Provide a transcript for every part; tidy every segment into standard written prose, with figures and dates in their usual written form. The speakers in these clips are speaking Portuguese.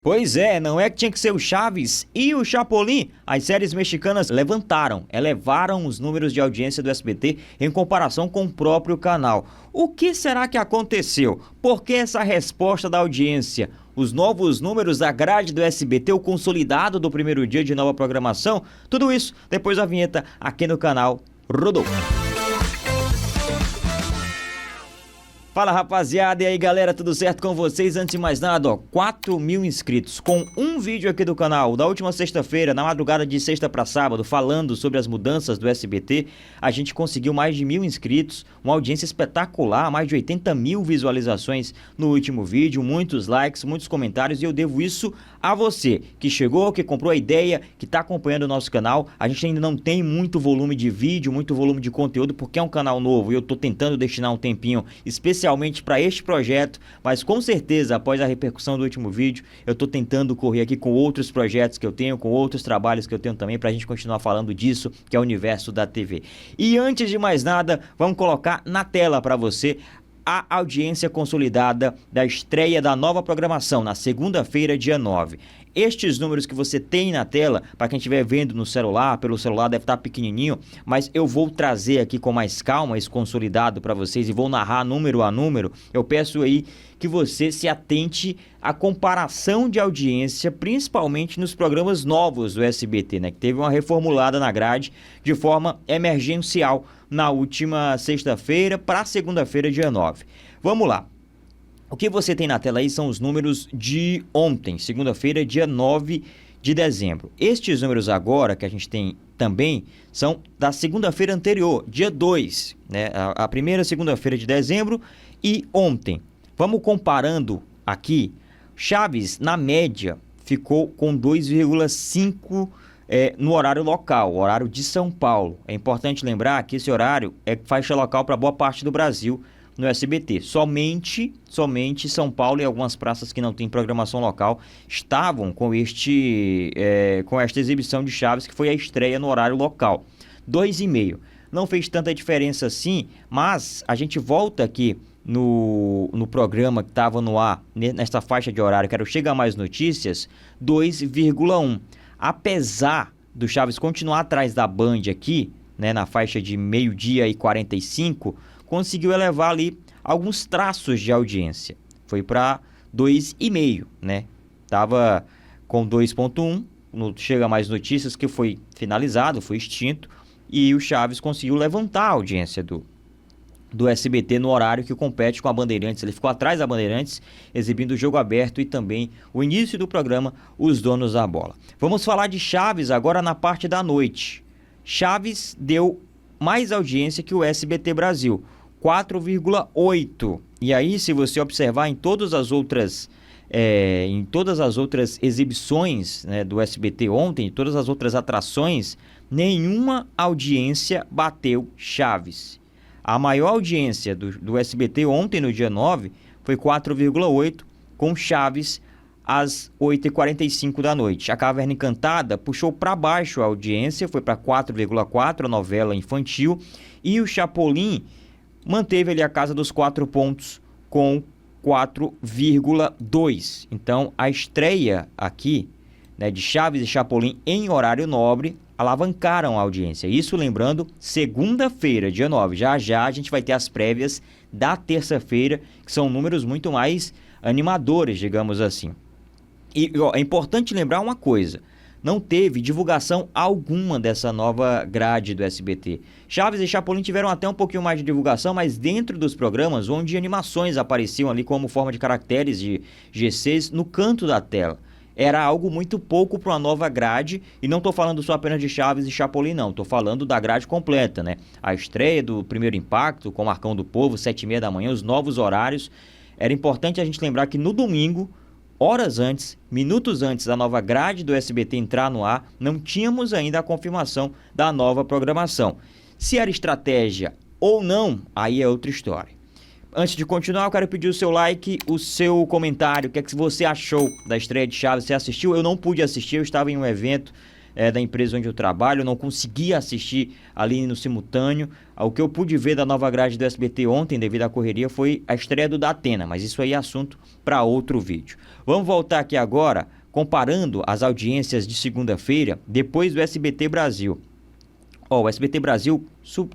Pois é, não é que tinha que ser o Chaves e o Chapolin? As séries mexicanas elevaram os números de audiência do SBT em comparação com o próprio canal. O que será que aconteceu? Por que essa resposta da audiência? Os novos números da grade do SBT, o consolidado do primeiro dia de nova programação? Tudo isso depois da vinheta aqui no canal Rodolfo. Fala rapaziada, e aí galera, tudo certo com vocês? Antes de mais nada, 4.000 inscritos com um vídeo aqui do canal da última sexta-feira, na madrugada de sexta para sábado, falando sobre as mudanças do SBT. A gente conseguiu mais de 1.000 inscritos, uma audiência espetacular, mais de 80.000 visualizações no último vídeo, muitos likes, muitos comentários, e eu devo isso a você que chegou, que comprou a ideia, que está acompanhando o nosso canal. A gente ainda não tem muito volume de vídeo, muito volume de conteúdo, porque é um canal novo e eu estou tentando destinar um tempinho especialmente para este projeto, mas com certeza após a repercussão do último vídeo eu estou tentando correr aqui com outros projetos que eu tenho, com outros trabalhos que eu tenho também, para a gente continuar falando disso, que é o universo da TV. E antes de mais nada, vamos colocar na tela para você a audiência consolidada da estreia da nova programação na segunda-feira, dia 9. Estes números que você tem na tela, para quem estiver vendo no celular, pelo celular deve estar pequenininho, mas eu vou trazer aqui com mais calma esse consolidado para vocês e vou narrar número a número. Eu peço aí que você se atente à comparação de audiência, principalmente nos programas novos do SBT, né, que teve uma reformulada na grade de forma emergencial na última sexta-feira para segunda-feira, dia 9. Vamos lá. O que você tem na tela aí são os números de ontem, segunda-feira, dia 9 de dezembro. Estes números agora que a gente tem também são da segunda-feira anterior, dia 2, né? A primeira segunda-feira de dezembro e ontem. Vamos comparando aqui. Chaves, na média, ficou com 2,5 no horário local, horário de São Paulo. É importante lembrar que esse horário é faixa local para boa parte do Brasil no SBT. Somente São Paulo e algumas praças que não têm programação local estavam com esta exibição de Chaves, que foi a estreia no horário local. 2,5. Não fez tanta diferença assim, mas a gente volta aqui no programa que estava no ar, nesta faixa de horário, que era o Chega Mais Notícias, 2,1. Apesar do Chaves continuar atrás da Band aqui, né, na faixa de meio-dia e 45, conseguiu elevar ali alguns traços de audiência. Foi para 2,5, né? Tava com 2,1 no Chega Mais Notícias, que foi finalizado, foi extinto, e o Chaves conseguiu levantar a audiência do SBT no horário que compete com a Bandeirantes. Ele ficou atrás da Bandeirantes, exibindo o Jogo Aberto e também o início do programa Os Donos da Bola. Vamos falar de Chaves agora na parte da noite. Chaves deu mais audiência que o SBT Brasil, 4,8. E aí, se você observar em todas as outras exibições, né, do SBT ontem, todas as outras atrações, nenhuma audiência bateu Chaves. A maior audiência do SBT ontem, no dia 9, foi 4,8, com Chaves às 8h45 da noite. A Caverna Encantada puxou para baixo a audiência, foi para 4,4, a novela infantil, e o Chapolin manteve ali a casa dos 4 pontos com 4,2. Então, a estreia aqui, né, de Chaves e Chapolin em horário nobre alavancaram a audiência. Isso lembrando, segunda-feira, dia 9. Já a gente vai ter as prévias da terça-feira, que são números muito mais animadores, digamos assim. E é importante lembrar uma coisa: não teve divulgação alguma dessa nova grade do SBT. Chaves e Chapolin tiveram até um pouquinho mais de divulgação, mas dentro dos programas onde animações apareciam ali como forma de caracteres de GCs no canto da tela. Era algo muito pouco para uma nova grade, e não estou falando só apenas de Chaves e Chapolin, não. Estou falando da grade completa, né? A estreia do Primeiro Impacto, com o Marcão do Povo, 7h30 da manhã, os novos horários. Era importante a gente lembrar que no domingo, horas antes, minutos antes da nova grade do SBT entrar no ar, não tínhamos ainda a confirmação da nova programação. Se era estratégia ou não, aí é outra história. Antes de continuar, eu quero pedir o seu like, o seu comentário, o que é que você achou da estreia de Chaves. Você assistiu? Eu não pude assistir, eu estava em um evento da empresa onde eu trabalho, eu não conseguia assistir ali no simultâneo. O que eu pude ver da nova grade do SBT ontem, devido à correria, foi a estreia do Datena, mas isso aí é assunto para outro vídeo. Vamos voltar aqui agora, comparando as audiências de segunda-feira, depois do SBT Brasil. O SBT Brasil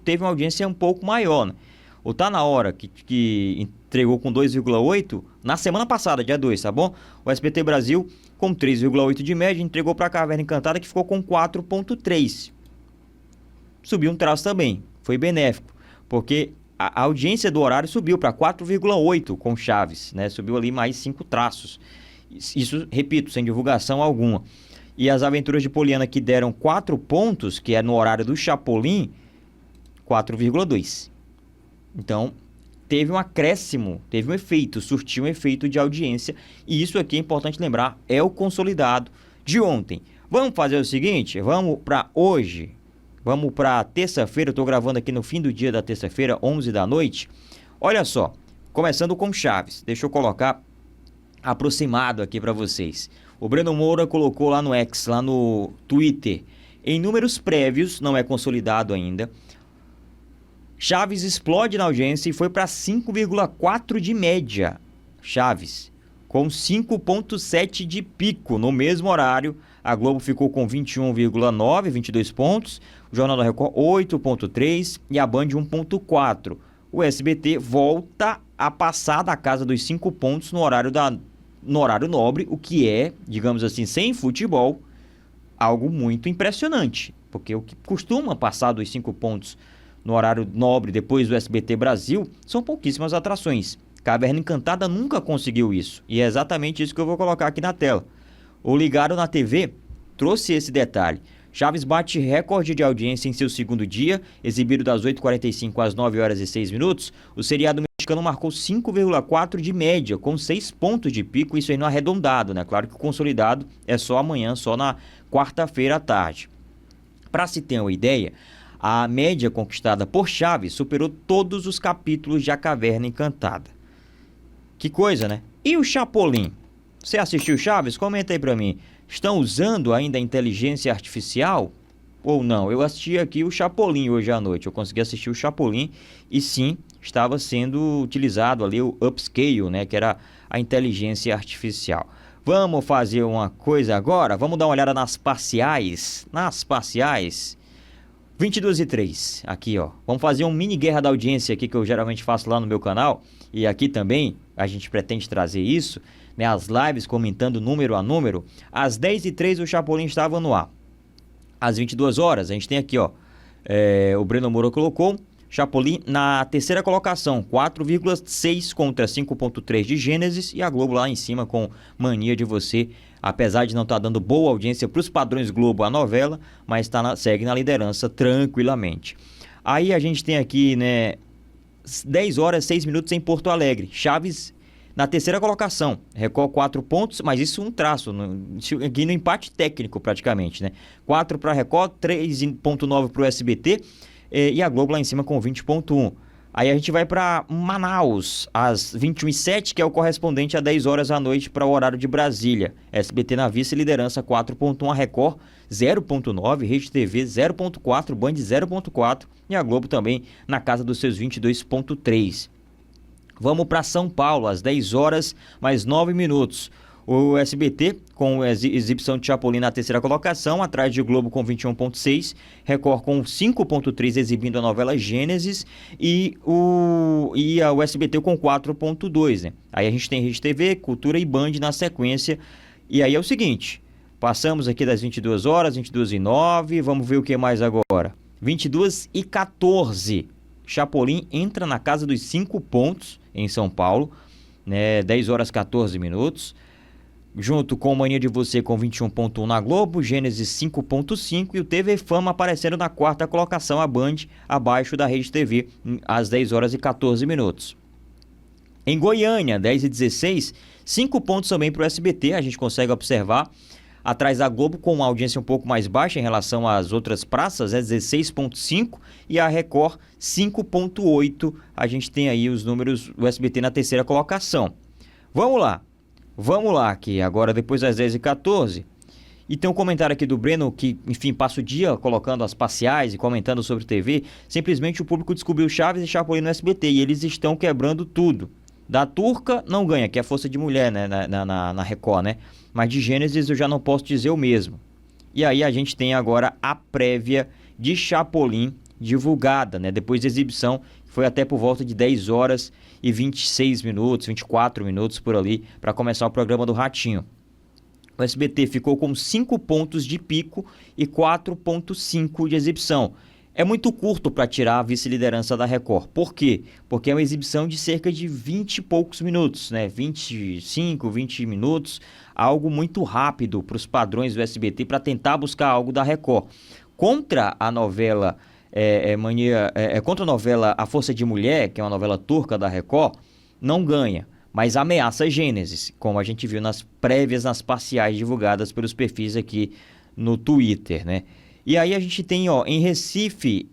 teve uma audiência um pouco maior, né? O Tá Na Hora, que entregou com 2,8 na semana passada, dia 2, tá bom? O SBT Brasil, com 3,8 de média, entregou para a Caverna Encantada, que ficou com 4,3. Subiu um traço também, foi benéfico, porque a audiência do horário subiu para 4,8 com Chaves, né? Subiu ali mais 5 traços. Isso, repito, sem divulgação alguma. E as Aventuras de Poliana, que deram 4 pontos, que é no horário do Chapolin, 4,2. Então, teve um acréscimo, teve um efeito, surtiu um efeito de audiência. E isso aqui é importante lembrar, é o consolidado de ontem. Vamos fazer o seguinte, vamos para hoje, vamos para terça-feira. Eu estou gravando aqui no fim do dia da terça-feira, 11 da noite. Olha só, começando com Chaves, deixa eu colocar aproximado aqui para vocês. O Breno Moura colocou lá no X, lá no Twitter, em números prévios, não é consolidado ainda, Chaves explode na audiência e foi para 5,4 de média. Chaves, com 5,7 de pico no mesmo horário. A Globo ficou com 21,9, 22 pontos. O Jornal da Record, 8,3 e a Band, 1,4. O SBT volta a passar da casa dos 5 pontos no horário nobre, o que é, digamos assim, sem futebol, algo muito impressionante. Porque o que costuma passar dos 5 pontos no horário nobre, depois do SBT Brasil, são pouquíssimas atrações. Caverna Encantada nunca conseguiu isso. E é exatamente isso que eu vou colocar aqui na tela. O Ligado na TV trouxe esse detalhe. Chaves bate recorde de audiência em seu segundo dia, exibido das 8h45 às 9h06. O seriado mexicano marcou 5,4 de média, com 6 pontos de pico, isso aí não arredondado, né? Claro que o consolidado é só amanhã, só na quarta-feira à tarde. Para se ter uma ideia, a média conquistada por Chaves superou todos os capítulos de A Caverna Encantada. Que coisa, né? E o Chapolin? Você assistiu Chaves? Comenta aí pra mim. Estão usando ainda a inteligência artificial ou não? Eu assisti aqui o Chapolin hoje à noite. Eu consegui assistir o Chapolin e sim, estava sendo utilizado ali o upscale, né? Que era a inteligência artificial. Vamos fazer uma coisa agora? Vamos dar uma olhada nas parciais. 22h03, aqui ó, vamos fazer um mini guerra da audiência aqui que eu geralmente faço lá no meu canal, e aqui também a gente pretende trazer isso, né, as lives comentando número a número. Às 10h03 o Chapolin estava no ar. Às 22 horas a gente tem aqui ó, o Breno Moura colocou Chapolin na terceira colocação, 4,6 contra 5,3 de Gênesis, e a Globo lá em cima com Mania de Você, apesar de não estar dando boa audiência para os padrões Globo a novela, mas segue na liderança tranquilamente. Aí a gente tem aqui, né, 10h06 em Porto Alegre, Chaves na terceira colocação, Record 4 pontos, mas isso um traço, aqui no empate técnico praticamente, né? 4 para Record, 3,9 para o SBT, e a Globo lá em cima com 20,1. Aí a gente vai para Manaus, às 21h07, que é o correspondente a 10 horas da noite para o horário de Brasília. SBT na vice, liderança 4,1, a Record 0,9, Rede TV 0,4, Band 0,4 e a Globo também na casa dos seus 22,3. Vamos para São Paulo, às 10 horas mais 9 minutos. O SBT com a exibição de Chapolin na terceira colocação, atrás de Globo com 21,6, Record com 5,3 exibindo a novela Gênesis e o SBT com 4,2, né? Aí a gente tem Rede TV, Cultura e Band na sequência. E aí é o seguinte, passamos aqui das 22 horas, 22h09, vamos ver o que mais agora. 22h14, Chapolin entra na casa dos 5 pontos em São Paulo, né? 10h14. Junto com Mania de Você com 21,1 na Globo, Gênesis 5,5 e o TV Fama aparecendo na quarta colocação, a Band abaixo da Rede TV às 10h14. Em Goiânia, 10h16, 5 pontos também para o SBT, a gente consegue observar, atrás da Globo com uma audiência um pouco mais baixa em relação às outras praças, 16,5 e a Record 5,8, a gente tem aí os números, o SBT na terceira colocação. Vamos lá aqui, agora depois das 10h14, E tem um comentário aqui do Breno que, enfim, passa o dia colocando as parciais e comentando sobre TV. Simplesmente o público descobriu Chaves e Chapolin no SBT e eles estão quebrando tudo. Da Turca não ganha, que é a Força de Mulher, né, na Record, né? Mas de Gênesis eu já não posso dizer o mesmo. E aí a gente tem agora a prévia de Chapolin divulgada, né? Depois da exibição, foi até por volta de 10 horas e 26 minutos, 24 minutos por ali, para começar o programa do Ratinho. O SBT ficou com 5 pontos de pico e 4,5 de exibição. É muito curto para tirar a vice-liderança da Record. Por quê? Porque é uma exibição de cerca de 20 e poucos minutos, né? 25, 20 minutos, algo muito rápido para os padrões do SBT para tentar buscar algo da Record. Contra a novela contra a novela A Força de Mulher, que é uma novela turca da Record, não ganha, mas ameaça Gênesis, como a gente viu nas prévias, nas parciais divulgadas pelos perfis aqui no Twitter, né? E aí a gente tem, em Recife,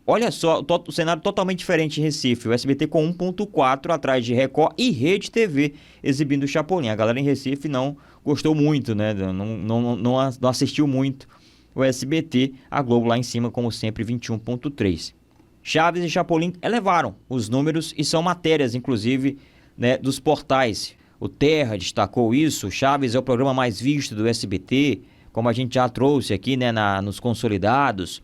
olha só, o cenário totalmente diferente em Recife. O SBT com 1,4 atrás de Record e Rede TV exibindo o Chapolin. A galera em Recife não gostou muito, né? Não assistiu muito o SBT. A Globo lá em cima, como sempre, 21,3. Chaves e Chapolin elevaram os números e são matérias, inclusive, né, dos portais. O Terra destacou isso. Chaves é o programa mais visto do SBT, como a gente já trouxe aqui, né, nos consolidados.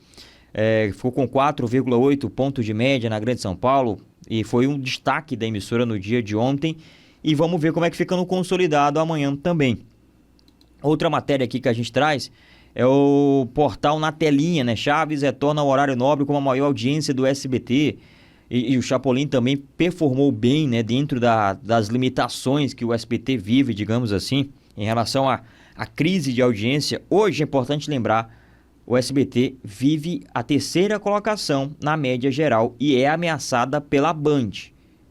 Ficou com 4,8 pontos de média na Grande São Paulo e foi um destaque da emissora no dia de ontem. E vamos ver como é que fica no consolidado amanhã também. Outra matéria aqui que a gente traz é o portal Na Telinha, né? Chaves retorna ao horário nobre com a maior audiência do SBT. E o Chapolin também performou bem, né, dentro das limitações que o SBT vive, digamos assim, em relação à crise de audiência. Hoje é importante lembrar, o SBT vive a 3ª colocação na média geral e é ameaçada pela Band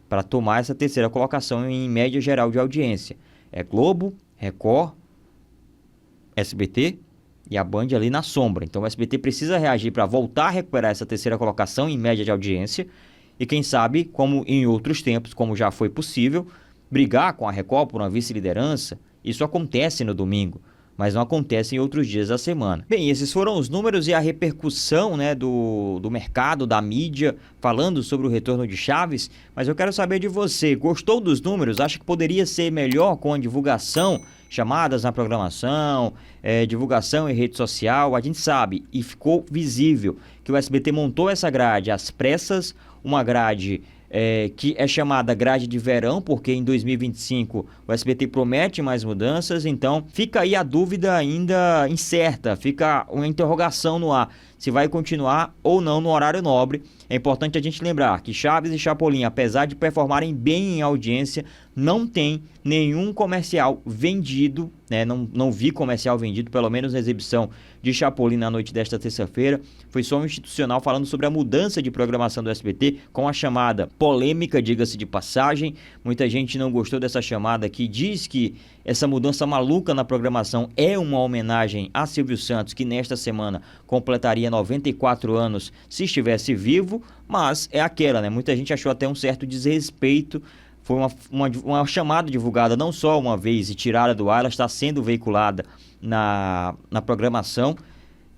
para tomar essa 3ª colocação em média geral de audiência. É Globo, Record, SBT e a Band ali na sombra. Então o SBT precisa reagir para voltar a recuperar essa 3ª colocação em média de audiência e quem sabe, como em outros tempos, como já foi possível, brigar com a Record por uma vice-liderança. Isso acontece no domingo, mas não acontece em outros dias da semana. Bem, esses foram os números e a repercussão, né, do mercado, da mídia, falando sobre o retorno de Chaves. Mas eu quero saber de você, gostou dos números? Acha que poderia ser melhor com a divulgação, chamadas na programação, divulgação em rede social? A gente sabe, e ficou visível, que o SBT montou essa grade às pressas, uma grade que é chamada grade de verão, porque em 2025 o SBT promete mais mudanças. Então fica aí a dúvida ainda incerta, fica uma interrogação no ar, se vai continuar ou não no horário nobre. É importante a gente lembrar que Chaves e Chapolin, apesar de performarem bem em audiência, não tem nenhum comercial vendido, né? Não vi comercial vendido, pelo menos na exibição de Chapolin na noite desta terça-feira. Foi só um institucional falando sobre a mudança de programação do SBT, com a chamada polêmica, diga-se de passagem. Muita gente não gostou dessa chamada, que diz que essa mudança maluca na programação é uma homenagem a Silvio Santos, que nesta semana completaria 94 anos se estivesse vivo, mas é aquela, né? Muita gente achou até um certo desrespeito. Foi uma chamada divulgada não só uma vez e tirada do ar, ela está sendo veiculada na programação.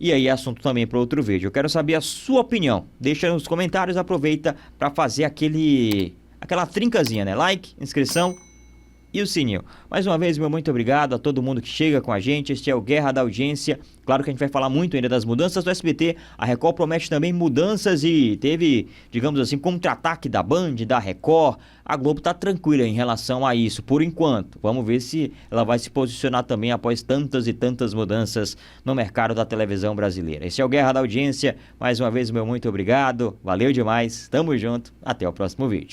E aí é assunto também para outro vídeo. Eu quero saber a sua opinião. Deixa nos comentários, aproveita para fazer aquela trincazinha, né? Like, inscrição e o sininho. Mais uma vez, meu muito obrigado a todo mundo que chega com a gente. Este é o Guerra da Audiência. Claro que a gente vai falar muito ainda das mudanças do SBT. A Record promete também mudanças e teve, digamos assim, contra-ataque da Band, da Record. A Globo tá tranquila em relação a isso, por enquanto. Vamos ver se ela vai se posicionar também após tantas e tantas mudanças no mercado da televisão brasileira. Esse é o Guerra da Audiência. Mais uma vez, meu muito obrigado. Valeu demais. Tamo junto. Até o próximo vídeo.